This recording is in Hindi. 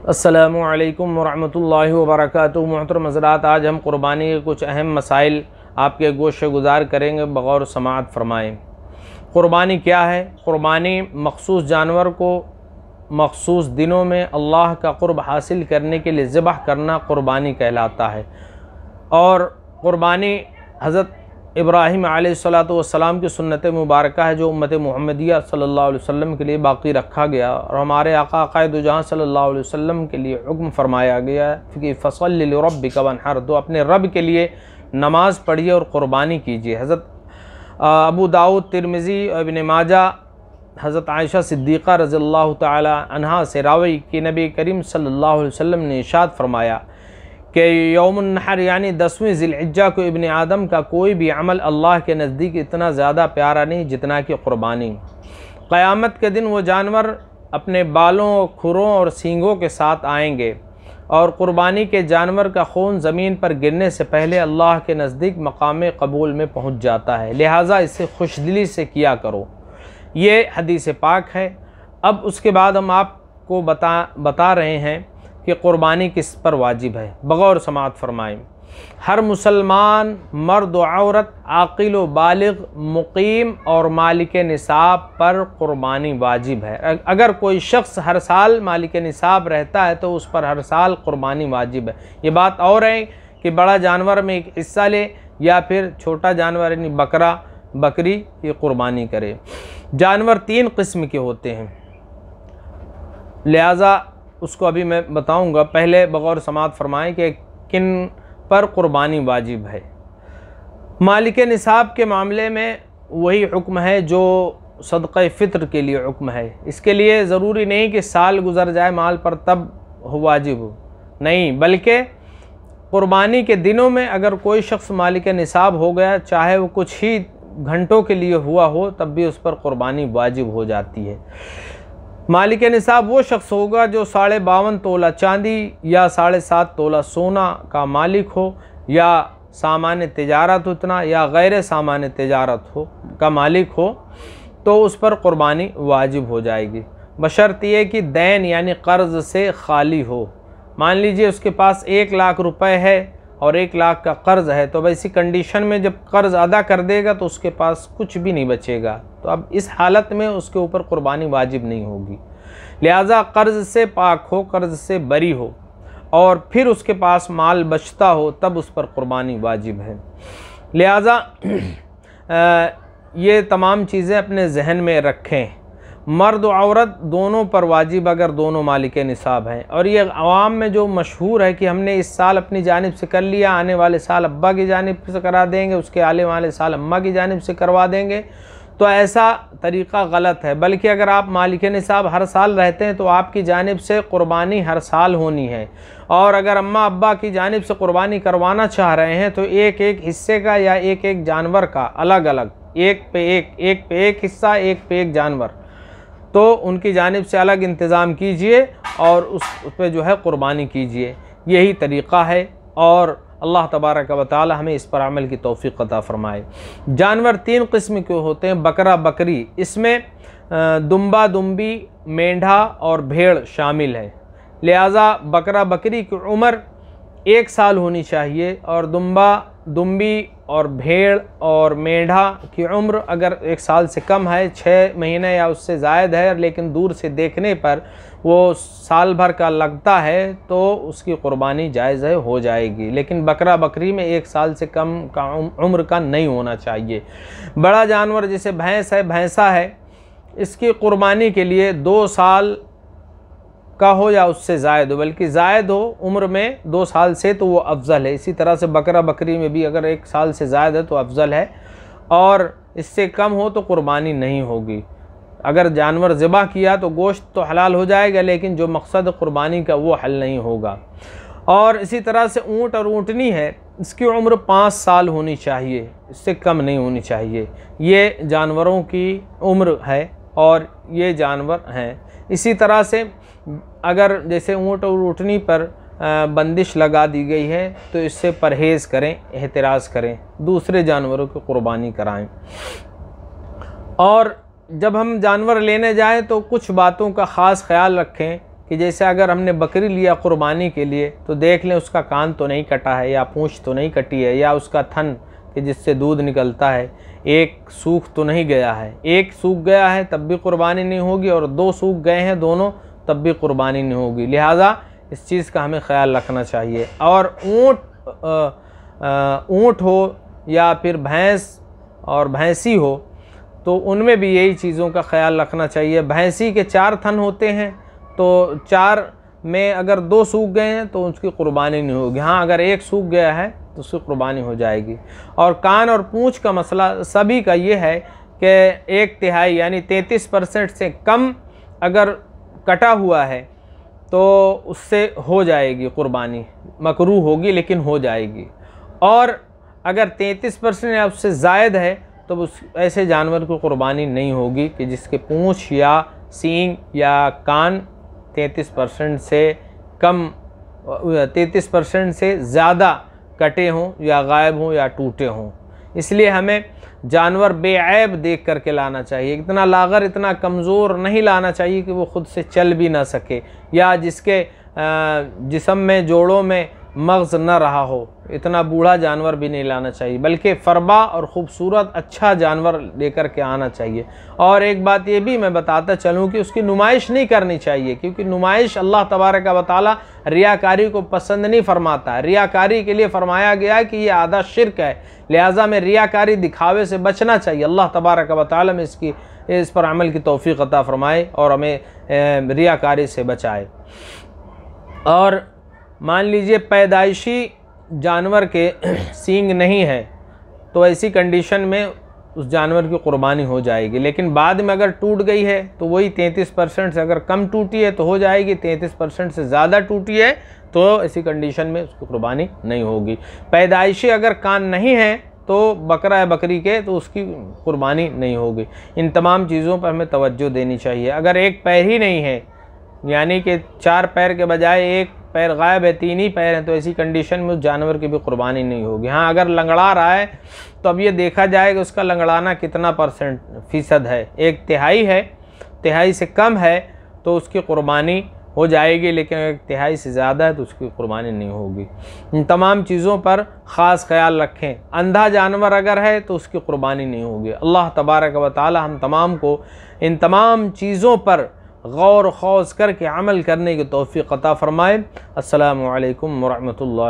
अस्सलामु अलैकुम वरहमतुल्लाहि वबरकातुहू। मोहतरम हज़रात, आज हम क़ुरबानी के कुछ अहम मसाइल आपके गोश गुज़ार करेंगे, बग़ौर समाअत फ़रमाएँ। क़ुरबानी क्या है? क़ुरबानी मख़सूस जानवर को मख़सूस दिनों में अल्लाह का क़ुर्ब हासिल करने के लिए ज़िबह करना क़ुरबानी कहलाता है। और क़ुरबानी हज़रत इब्राहीम अलैहिस्सलातु वस्सलाम की सुन्नत मुबारक है, जो उम्मत मुहम्मदिया सल्लल्लाहु अलैहि वसल्लम के लिए बाक़ी रखा गया और हमारे आका क़ाइद-ओ-जहां सल्लल्लाहु अलैहि वसल्लम के लिए हुक्म फरमाया गया कि फ़सल्लि लिरब्बिका वन्हर, तो अपने रब के लिए नमाज़ पढ़िए और क़ुरबानी कीजिए। हज़रत अबू दाऊद, तिरमिज़ी और इब्न माजा हज़रत आयशा सिद्दीक़ा रज़ियल्लाहु तआला अन्हा से रावी कि नबी करीम सल्लल्लाहु अलैहि वसल्लम ने इरशाद फरमाया कि यौमुन नहर यानी 10वीं ज़िलहिज्जा को इब्न आदम का कोई भी अमल अल्लाह के नज़दीक इतना ज़्यादा प्यारा नहीं जितना कि क़ुरबानी। क़यामत के दिन वो जानवर अपने बालों, खुरों और सींगों के साथ आएंगे और क़ुरबानी के जानवर का खून ज़मीन पर गिरने से पहले अल्लाह के नज़दीक मकाम कबूल में पहुँच जाता है, लिहाजा इसे खुशदिली से किया करो। ये हदीस पाक है। अब उसके बाद हम आपको बता रहे हैं कि क़ुरबानी किस पर वाजिब है, बग़ौर समाअत फ़रमाएँ। हर मुसलमान मर्द व औरत, आक़िल व बालिग़, मुक़ीम और मालिक निसाब पर क़ुरबानी वाजिब है। अगर कोई शख्स हर साल मालिक निसाब रहता है तो उस पर हर साल क़ुरबानी वाजिब है। ये बात और है कि बड़ा जानवर में एक हिस्सा ले या फिर छोटा जानवर यानी बकरा, बकरी की क़ुरबानी करे। जानवर 3 किस्म के होते हैं, लिहाजा उसको अभी मैं बताऊंगा। पहले बग़ौर समाअत फ़रमाएँ कि किन पर क़ुरबानी वाजिब है। मालिक निसाब के मामले में वही हुक्म है जो सदक़े फ़ित्र के लिए हुक्म है। इसके लिए ज़रूरी नहीं कि साल गुज़र जाए माल पर तब वाजिब हो, नहीं, बल्कि क़ुरबानी के दिनों में अगर कोई शख्स मालिक निसाब हो गया, चाहे वो कुछ ही घंटों के लिए हुआ हो, तब भी उस पर क़ुरबानी वाजिब हो जाती है। मालिक निसाब वो शख्स होगा जो 52.5 तोला चांदी या 7.5 तोला सोना का मालिक हो, या सामान्य तिजारत उतना या गैर सामान्य तिजारत हो का मालिक हो, तो उस पर क़ुरबानी वाजिब हो जाएगी, बशर्त ये कि दैन यानी कर्ज़ से खाली हो। मान लीजिए उसके पास 1 लाख रुपए है और 1 लाख का कर्ज़ है, तो वैसी कंडीशन में जब कर्ज़ अदा कर देगा तो उसके पास कुछ भी नहीं बचेगा, तो अब इस हालत में उसके ऊपर क़ुरबानी वाजिब नहीं होगी। लिहाजा कर्ज़ से पाक हो, कर्ज़ से बरी हो और फिर उसके पास माल बचता हो, तब उस पर क़ुरबानी वाजिब है। लिहाजा ये तमाम चीज़ें अपने जहन में रखें। मर्द और औरत दोनों पर वाजिब अगर दोनों मालिक निसाब हैं। और ये अवाम में जो मशहूर है कि हमने इस साल अपनी जानिब से कर लिया, आने वाले साल अब्बा की जानिब से करा देंगे, उसके आने वाले साल अम्मा की जानिब से करवा देंगे, तो ऐसा तरीक़ा गलत है। बल्कि अगर आप मालिक निसाब हर साल रहते हैं तो आपकी जानिब से क़ुरबानी हर साल होनी है। और अगर अम्मा अब्बा की जानिब से क़ुरबानी करवाना चाह रहे हैं तो एक एक हिस्से का या एक एक जानवर का अलग अलग, एक पे एक हिस्सा, एक पे एक जानवर, तो उनकी जानिब से अलग इंतज़ाम कीजिए और उस पर जो है क़ुरबानी कीजिए। यही तरीक़ा है और अल्लाह तबारक व तआला हमें इस पर अमल की तौफ़ीक़ अता फ़रमाए। जानवर 3 किस्म के होते हैं, बकरा, बकरी, इसमें दुम्बा, दुम्बी, मेंढा और भेड़ शामिल है। लिहाजा बकरा, बकरी की उम्र 1 साल होनी चाहिए और दुम्बा, दुम्बी और भेड़ और मेंढा की उम्र अगर 1 साल से कम है, 6 महीने या उससे ज़ायद है, लेकिन दूर से देखने पर वो साल भर का लगता है, तो उसकी क़ुरबानी जायज़ है, हो जाएगी। लेकिन बकरा, बकरी में 1 साल से कम का उम्र का नहीं होना चाहिए। बड़ा जानवर जैसे भैंस है, भैंसा है, इसकी क़ुरबानी के लिए 2 साल का हो या उससे ज़ायद हो, बल्कि ज़ायद हो उम्र में 2 साल से, तो वो अफजल है। इसी तरह से बकरा, बकरी में भी अगर 1 साल से ज़ायद है तो अफजल है, और इससे कम हो तो क़ुरबानी नहीं होगी। अगर जानवर ज़िबा किया तो गोश्त तो हलाल हो जाएगा, लेकिन जो मकसद क़ुरबानी का वो हल नहीं होगा। और इसी तरह से ऊँट और ऊँटनी है, इसकी उम्र 5 साल होनी चाहिए, इससे कम नहीं होनी चाहिए। ये जानवरों की उम्र है और ये जानवर हैं। इसी तरह से अगर जैसे ऊँट और ऊँटनी पर बंदिश लगा दी गई है तो इससे परहेज़ करें, एहतिराज़ करें, दूसरे जानवरों की क़ुरबानी कराएं। और जब हम जानवर लेने जाएं तो कुछ बातों का ख़ास ख्याल रखें कि जैसे अगर हमने बकरी लिया क़ुरबानी के लिए तो देख लें उसका कान तो नहीं कटा है, या पूँछ तो नहीं कटी है, या उसका थन कि जिससे दूध निकलता है एक सूख तो नहीं गया है। एक सूख गया है तब भी क़ुरबानी नहीं होगी, और 2 सूख गए हैं दोनों तब भी क़ुरबानी नहीं होगी। लिहाजा इस चीज़ का हमें ख्याल रखना चाहिए। और ऊँट हो या फिर भैंस और भैंसी हो तो उनमें भी यही चीज़ों का ख्याल रखना चाहिए। भैंसी के 4 थन होते हैं तो 4 में अगर 2 सूख गए हैं तो उसकी क़ुरबानी नहीं होगी। हाँ, अगर 1 सूख गया है तो उसकी क़ुरबानी हो जाएगी। और कान और पूँछ का मसला सभी का ये है कि 1/3 यानी 33% से कम अगर कटा हुआ है तो उससे हो जाएगी क़ुरबानी, मकरूह होगी लेकिन हो जाएगी। और अगर 33% या उससे ज़ायद है तो उस ऐसे जानवर को क़ुरबानी नहीं होगी कि जिसके पूँछ या सींग या कान 33% से कम 33% से ज़्यादा कटे हों या गायब हों या टूटे हों। इसलिए हमें जानवर बेऐब देख करके लाना चाहिए। इतना लागर, इतना कमज़ोर नहीं लाना चाहिए कि वो ख़ुद से चल भी ना सके, या जिसके जिस्म में, जोड़ों में मग़ज़ न रहा हो। इतना बूढ़ा जानवर भी नहीं लाना चाहिए, बल्कि फ़रबा और ख़ूबसूरत अच्छा जानवर लेकर के आना चाहिए। और एक बात ये भी मैं बताता चलूँ कि उसकी नुमाइश नहीं करनी चाहिए, क्योंकि नुमाइश अल्लाह तबारक व तआला रियाकारी को पसंद नहीं फरमाता है। रियाकारी के लिए फरमाया गया है कि ये आधा शिरक है। लिहाजा में रियाकारी, दिखावे से बचना चाहिए। अल्लाह तबारक व तआला में इस पर अमल की तौफ़ीक़ अता फ़रमाए और हमें रियाकारी से बचाए। और मान लीजिए पैदाइशी जानवर के सींग नहीं है तो ऐसी कंडीशन में उस जानवर की क़ुरबानी हो जाएगी। लेकिन बाद में अगर टूट गई है तो वही 33% से अगर कम टूटी है तो हो जाएगी, 33% से ज़्यादा टूटी है तो ऐसी कंडीशन में उसकी क़ुरबानी नहीं होगी। पैदाइशी अगर कान नहीं है तो बकरा है बकरी के तो उसकी क़ुरबानी नहीं होगी। इन तमाम चीज़ों पर हमें तवज्जो देनी चाहिए। अगर एक पैर ही नहीं है, यानी कि 4 पैर के बजाय 1 पैर गायब है, 3 ही पैर हैं, तो ऐसी कंडीशन में उस जानवर की भी क़ुरबानी नहीं होगी। हाँ, अगर लंगड़ा रहा है तो अब ये देखा जाएगा उसका लंगड़ाना कितना % है। 1/3 है, 1/3 से कम है तो उसकी क़ुरबानी हो जाएगी, लेकिन 1/3 से ज़्यादा है तो उसकी क़ुरबानी नहीं होगी। इन तमाम चीज़ों पर ख़ास ख्याल रखें। अंधा जानवर अगर है तो उसकी क़ुरबानी नहीं होगी। अल्लाह तबारक व तआला हम तमाम को इन तमाम चीज़ों पर गौर खौज करके अमल करने की तौफ़ीक़ अता फ़रमाए। अस्सलामु अलैकुम व रहमतुल्लाहि।